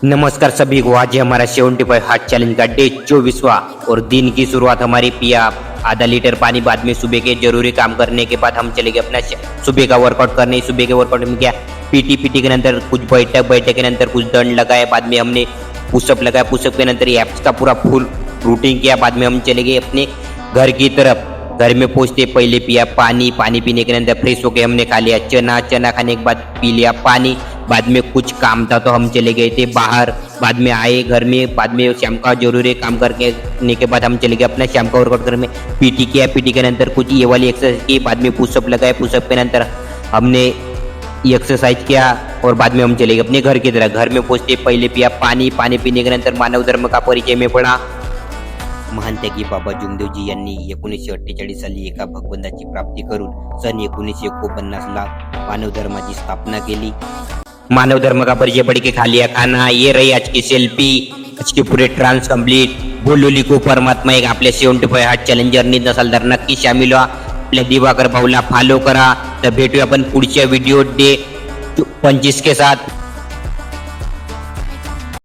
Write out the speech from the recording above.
नमस्कार सभी को। आज है हमारा 75 हार्ट चैलेंज का डे 24वां और दिन की शुरुआत हमारी पिया आधा लीटर पानी, बाद में सुबह के जरूरी काम करने के बाद हम चले गए अपना सुबह का वर्कआउट करने। सुबह के वर्कआउट में क्या पीटी के नंतर कुछ बैठक के नंतर कुछ दंड लगाए, बाद में हमने पुशअप लगाया, पुशअप के नंतर एप्स का पूरा फुल रूटीन किया। बाद में हम चले गए अपने घर की तरफ। घर में पहुंचते पहले पिया पानी पीने के नंतर फ्रेश होके हमने खा लिया चना खाने के बाद पी लिया पानी। बाद में कुछ काम था तो हम चले गए थे बाहर। बाद में आए घर में, बाद में शाम का जरूरी काम करने के बाद हम चले गए अपना शाम का वर्कआउट करने। पीटी किया, पीटी के नंतर कुछ ये वाली एक्सरसाइज की, बाद में पुशअप लगाए, पुशअप के नंतर हमने एक्सरसाइज किया और बाद में हम चले गए अपने घर की तरफ। घर में पहुंचते पहले पिया पानी पीने के नंतर मानव धर्म का परिचय में पड़ा। महंत की बाबा जुमदेवजी यांनी 1948 साली एका भगवंताची प्राप्ती करून सन 1949 ला मानव धर्माची स्थापना केली। मानव धर्म का परिचय पढ़ के खा लिया खाना। ये रही आज की सेल्फी, आज के पूरे ट्रांस कंप्लीट। बोलो लिखो परमात्मा एक आपल्या 75 हार्ट चॅलेंजर नसाल तर नक्की शामिल व्हा। आपल्या दिवाकर भाऊला फॉलो करा। तर भेटूया आपण पुढच्या व्हिडिओ डे 25 के साथ।